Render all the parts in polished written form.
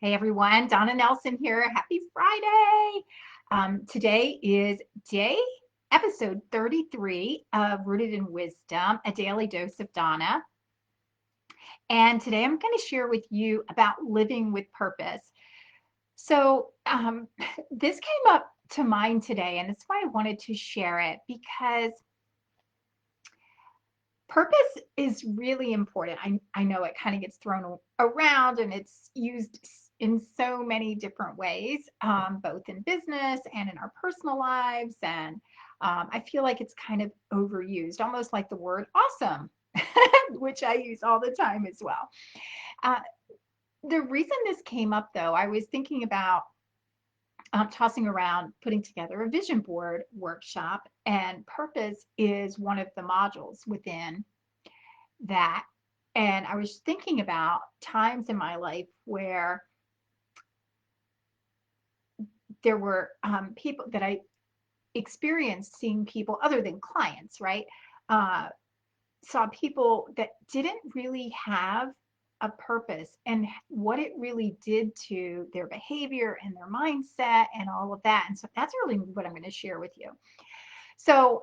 Hey everyone, Donna Nelson here. Happy Friday. Today is day episode 33 of Rooted in Wisdom, a daily dose of Donna. And today I'm going to share with you about living with purpose. So, this came up to mind today, and that's why I wanted to share it because purpose is really important. I know it kind of gets thrown around and it's used in so many different ways, both in business and in our personal lives. And I feel like it's kind of overused, almost like the word awesome, which I use all the time as well. Uh, the reason this came up, though, I was thinking about tossing around putting together a vision board workshop, and purpose is one of the modules within that. And I was thinking about times in my life where there were people that I experienced seeing people other than clients, right? Uh, Saw people that didn't really have a purpose and what it really did to their behavior and their mindset and all of that. And so that's really what I'm going to share with you. So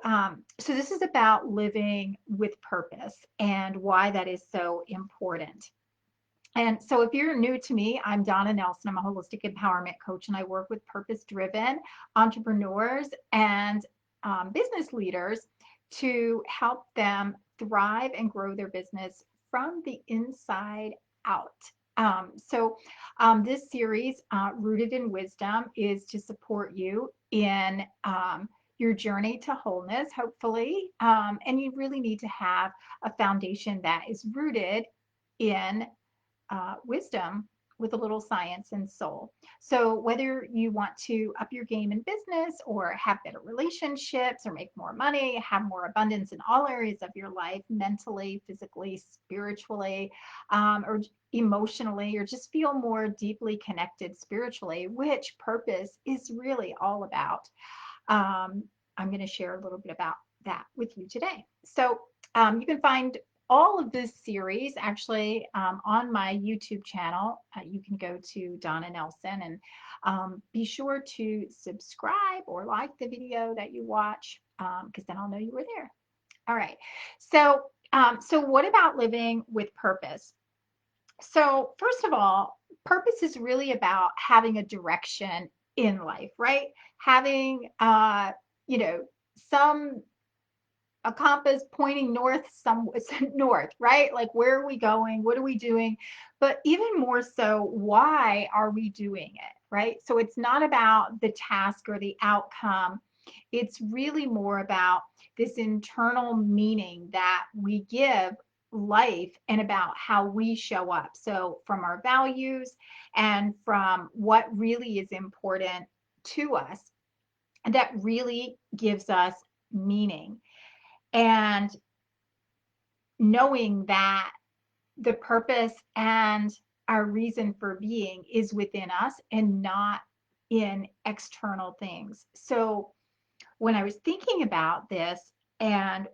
this is about living with purpose and why that is so important. And so, if you're new to me, I'm Donna Nelson. I'm a holistic empowerment coach, and I work with purpose driven entrepreneurs and business leaders to help them thrive and grow their business from the inside out. This series, Rooted in Wisdom, is to support you in your journey to wholeness, hopefully. And you really need to have a foundation that is rooted in wisdom with a little science and soul. So, whether you want to up your game in business or have better relationships or make more money, have more abundance in all areas of your life, mentally, physically, spiritually, or emotionally, or just feel more deeply connected spiritually, which purpose is really all about. Um, I'm going to share a little bit about that with you today. So, you can find all of this series actually on my YouTube channel. You can go to Donna Nelson and be sure to subscribe or like the video that you watch because then I'll know you were there. All right. So, what about living with purpose? So, first of all, purpose is really about having a direction in life, right? Having, you know, some a compass pointing north, some north, right? Like, where are we going? What are we doing? But even more so, why are we doing it, right? So it's not about the task or the outcome. It's really more about this internal meaning that we give life and about how we show up. So from our values and from what really is important to us, that really gives us meaning. And knowing that the purpose and our reason for being is within us and not in external things. So when I was thinking about this and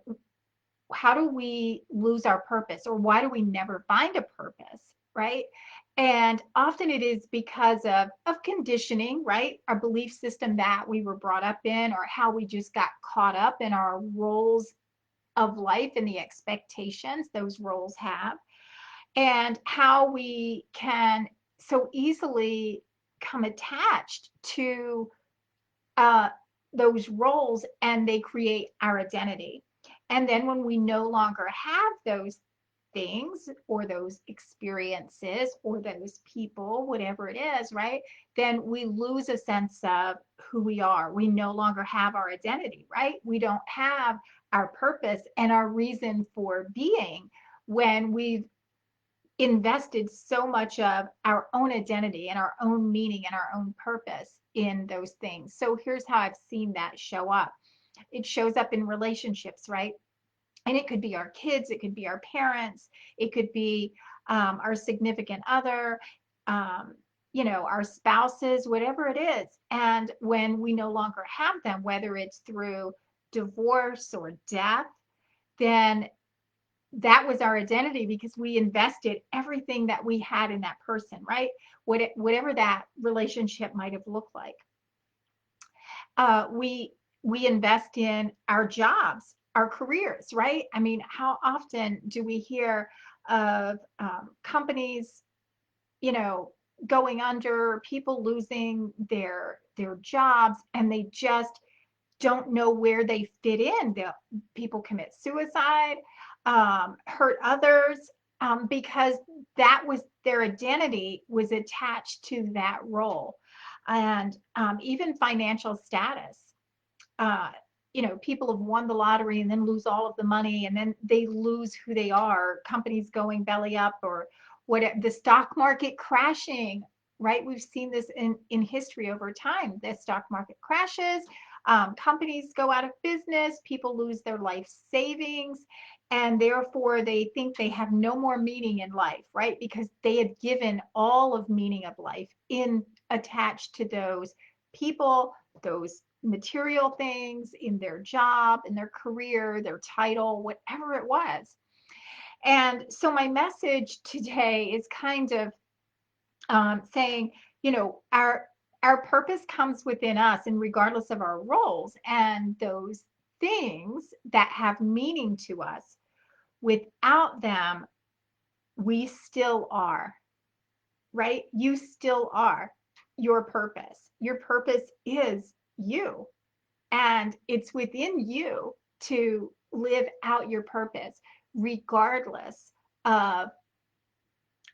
how do we lose our purpose or why do we never find a purpose, right? And often it is because of conditioning, right? Our belief system that we were brought up in or how we just got caught up in our roles of life and the expectations those roles have, and how we can so easily come attached to uh, those roles and they create our identity. And then when we no longer have those things or those experiences or those people, whatever it is, right? Then we lose a sense of who we are. We no longer have our identity, right? We don't have our purpose and our reason for being when we've invested so much of our own identity and our own meaning and our own purpose in those things. So here's how I've seen that show up. It shows up in relationships, right? And it could be our kids, it could be our parents, it could be our significant other, um, our spouses, whatever it is. And when we no longer have them, whether it's through divorce or death, then that was our identity because we invested everything that we had in that person, right? Whatever that relationship might have looked like. We invest in our jobs, our careers, right? I mean, how often do we hear of companies, you know, going under, people losing their jobs, and they just don't know where they fit in. People commit suicide, hurt others, because that was their identity was attached to that role. And even financial status. Uh, People have won the lottery and then lose all of the money, and then they lose who they are. Companies going belly up, or what, the stock market crashing, right? We've seen this in history over time. The stock market crashes, companies go out of business, people lose their life savings, and therefore they think they have no more meaning in life, right? Because they had given all of meaning of life in attached to those people, those material things, in their job, in their career, their title, whatever it was. And so my message today is kind of saying, our purpose comes within us, and regardless of our roles, and those things that have meaning to us, without them, we still are, right? You still are your purpose. Your purpose is you, and it's within you to live out your purpose, regardless of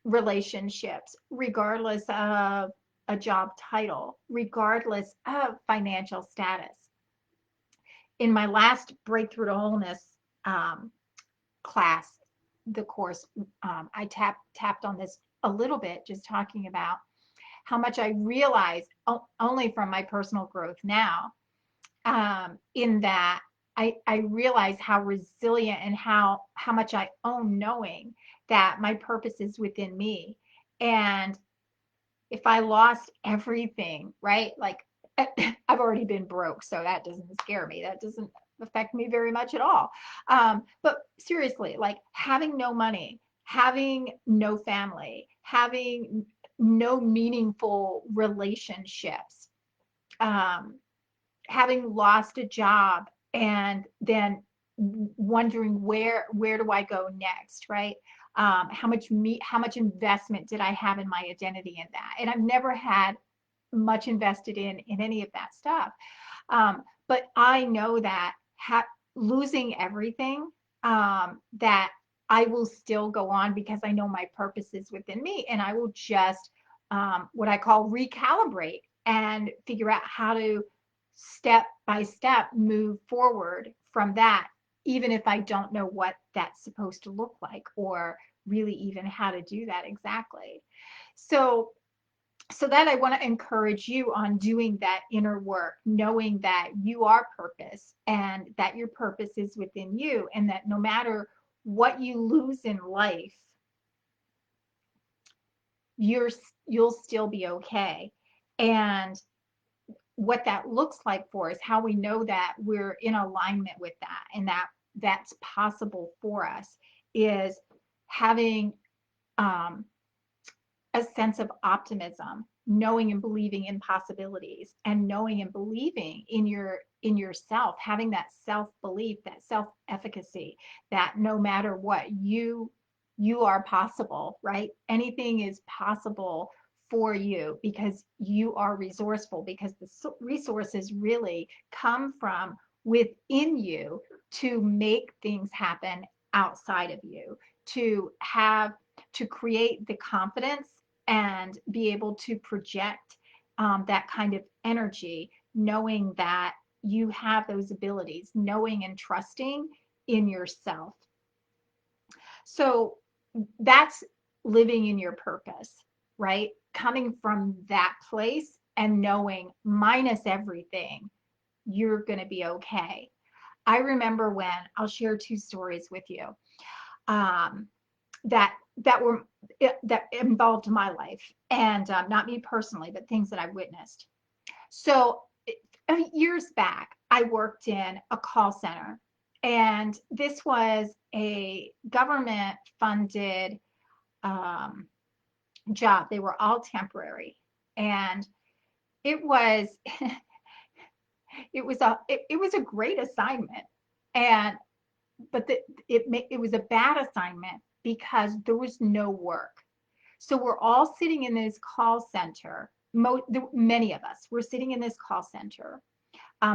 relationships, regardless of a job title, regardless of financial status. In my last Breakthrough to Wholeness um, class, the course, I tapped on this a little bit, just talking about how much I realized only from my personal growth now, in that I realize how resilient and how much I own knowing that my purpose is within me. And if I lost everything, right? Like, I've already been broke, so that doesn't scare me. That doesn't affect me very much at all. But seriously, like having no money, having no family, having no meaningful relationships, um, having lost a job, and then wondering where do I go next, right? How much investment did I have in my identity in that? And I've never had much invested in any of that stuff. But I know that losing everything, that I will still go on because I know my purpose is within me, and I will just, what I call, recalibrate and figure out how to step by step move forward from that, even if I don't know what that's supposed to look like, or really even how to do that exactly. So that I want to encourage you on doing that inner work, knowing that you are purpose, and that your purpose is within you, and that no matter what you lose in life, you're you'll still be okay. And what that looks like for us, how we know that we're in alignment with that, and that that's possible for us, is having um, a sense of optimism, knowing and believing in possibilities, and knowing and believing in yourself, having that self-belief, that self-efficacy, that no matter what, you are possible, right? Anything is possible for you because you are resourceful, because the resources really come from within you to make things happen outside of you, to have to create the confidence and be able to project that kind of energy, knowing that you have those abilities, knowing and trusting in yourself. So that's living in your purpose, right? Coming from that place and knowing, minus everything, you're going to be okay. I remember when, I'll share two stories with you, um, that that involved my life, and not me personally, but things that I witnessed. So years back, I worked in a call center, And this was a government funded um, job. They were all temporary. And it was it was a great assignment. And but it was a bad assignment because there was no work. So we're all sitting in this call center. Many of us were sitting in this call center,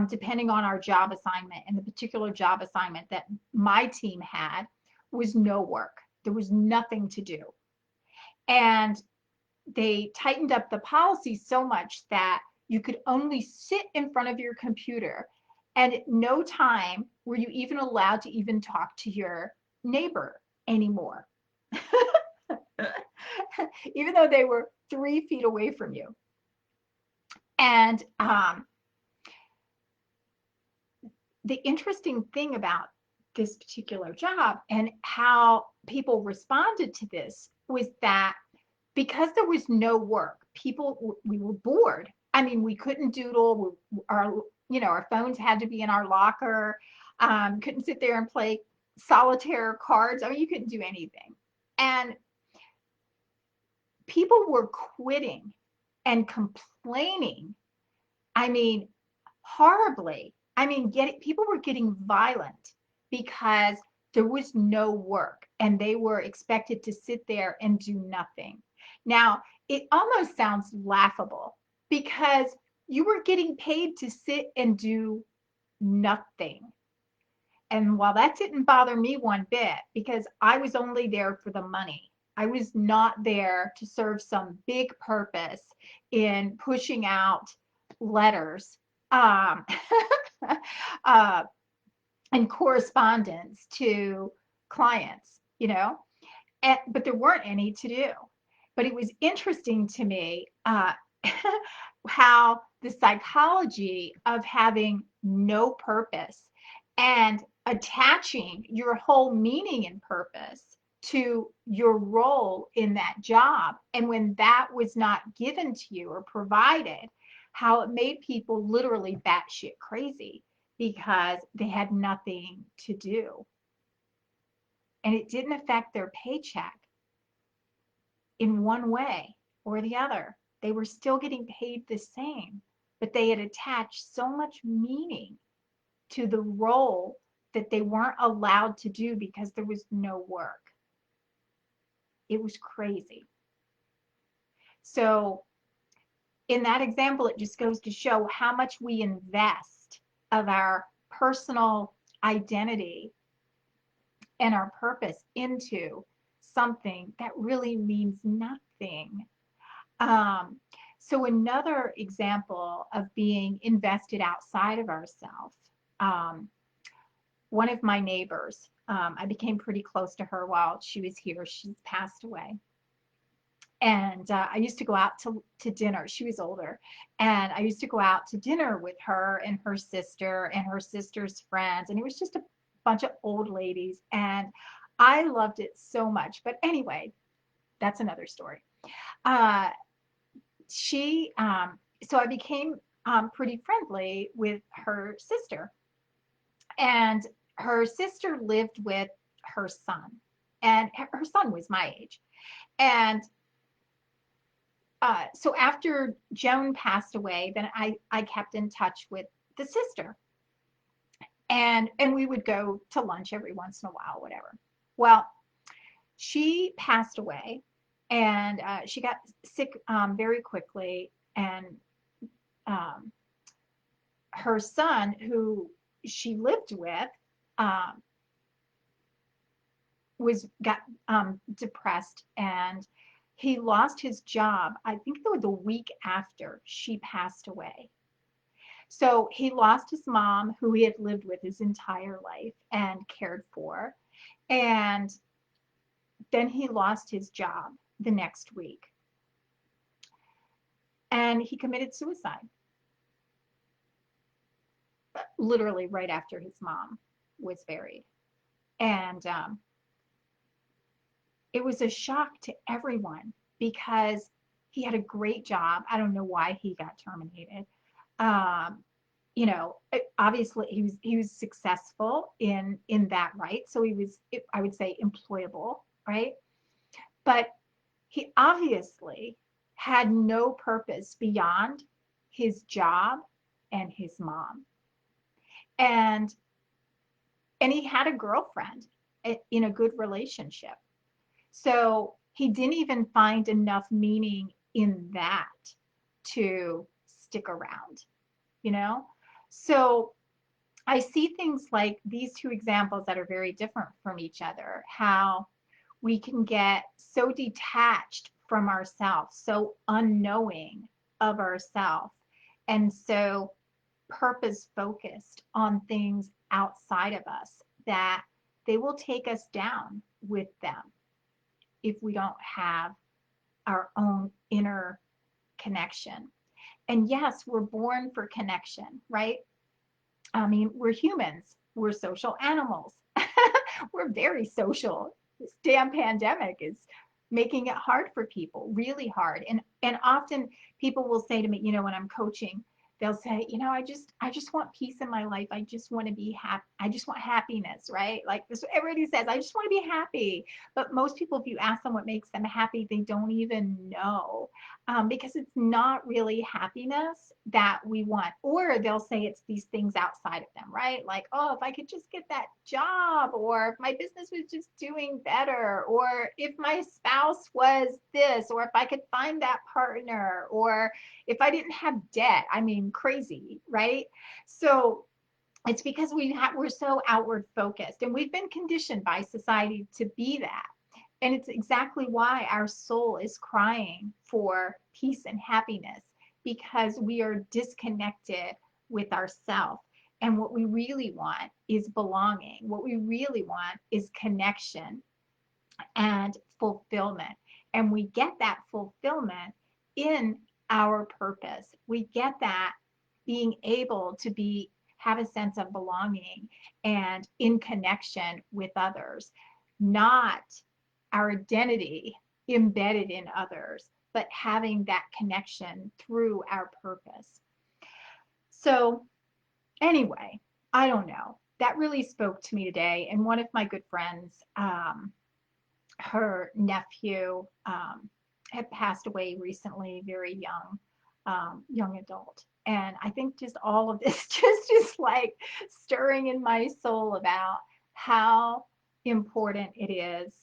depending on our job assignment. And the particular job assignment that my team had was no work. There was nothing to do. And they tightened up the policy so much that you could only sit in front of your computer, and at no time were you even allowed to even talk to your neighbor anymore, even though they were 3 feet away from you. And the interesting thing about this particular job and how people responded to this was that because there was no work, we were bored. I mean, we couldn't doodle. Our phones had to be in our locker. Couldn't sit there and play solitaire cards. I mean, you couldn't do anything. And people were quitting and complaining. I mean, horribly. I mean, people were getting violent because there was no work and they were expected to sit there and do nothing. Now, it almost sounds laughable because you were getting paid to sit and do nothing. And while that didn't bother me one bit, because I was only there for the money, I was not there to serve some big purpose in pushing out letters um, uh, and correspondence to clients, but there weren't any to do. But it was interesting to me how the psychology of having no purpose and attaching your whole meaning and purpose to your role in that job. And when that was not given to you or provided, how it made people literally batshit crazy because they had nothing to do. And it didn't affect their paycheck in one way or the other. They were still getting paid the same, but they had attached so much meaning to the role that they weren't allowed to do because there was no work. It was crazy. So, in that example, it just goes to show how much we invest of our personal identity and our purpose into something that really means nothing. Um, so another example of being invested outside of ourselves, um, one of my neighbors, I became pretty close to her while she was here. She's passed away. And I used to go out to dinner. She was older. And I used to go out to dinner with her and her sister's friends. And it was just a bunch of old ladies. And I loved it so much. But anyway, that's another story. Uh, she so I became pretty friendly with her sister, and her sister lived with her son, and her son was my age. And so after Joan passed away, then I kept in touch with the sister, and we would go to lunch every once in a while, whatever. Well, she passed away, and she got sick very quickly, and um, her son, who she lived with, um, was got depressed, and he lost his job. I think it was the week after she passed away. So he lost his mom, who he had lived with his entire life and cared for, and then he lost his job the next week, and he committed suicide, literally right after his mom was buried. And it was a shock to everyone because he had a great job. I don't know why he got terminated. Um, obviously he was successful in that, right? So he was, I would say, employable, right? But he obviously had no purpose beyond his job and his mom. And he had a girlfriend in a good relationship. So he didn't even find enough meaning in that to stick around, you know? So I see things like these two examples that are very different from each other, how we can get so detached from ourselves, so unknowing of ourselves, and so purpose focused on things outside of us that they will take us down with them if we don't have our own inner connection. And yes, we're born for connection, right? I mean, we're humans, we're social animals. We're very social. This damn pandemic is making it hard for people, really hard. And often people will say to me, when I'm coaching, they'll say, I just want peace in my life. I just want to be happy. I just want happiness, right? Like this, everybody says, I just want to be happy. But most people, if you ask them what makes them happy, they don't even know, because it's not really happiness that we want. Or they'll say it's these things outside of them, right? Like, oh, if I could just get that job, or if my business was just doing better, or if my spouse was this, or if I could find that partner, or if I didn't have debt. I mean, crazy, right? So it's because we're so outward focused, and we've been conditioned by society to be that. And it's exactly why our soul is crying for peace and happiness, because we are disconnected with ourself. And what we really want is belonging. What we really want is connection and fulfillment. And we get that fulfillment in our purpose. We get that being able to have a sense of belonging and in connection with others, not our identity embedded in others, but having that connection through our purpose. So, anyway, I don't know. That really spoke to me today. And one of my good friends, her nephew, had passed away recently, very young, young adult. And I think just all of this just like stirring in my soul about how important it is,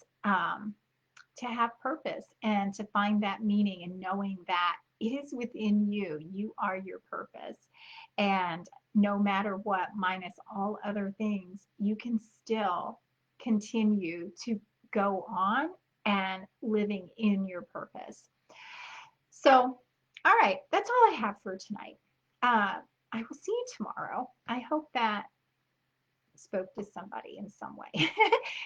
to have purpose and to find that meaning, and knowing that it is within you. You are your purpose. And no matter what, minus all other things, you can still continue to go on and living in your purpose. So, all right, that's all I have for tonight. I will see you tomorrow. I hope that spoke to somebody in some way.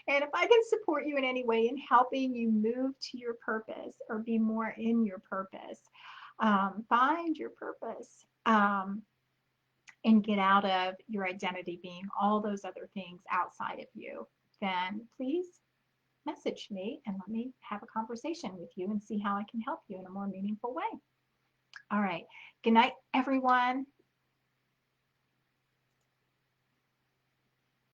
And if I can support you in any way in helping you move to your purpose or be more in your purpose, find your purpose, and get out of your identity being all those other things outside of you, then please message me and let me have a conversation with you and see how I can help you in a more meaningful way. All right. Good night, everyone.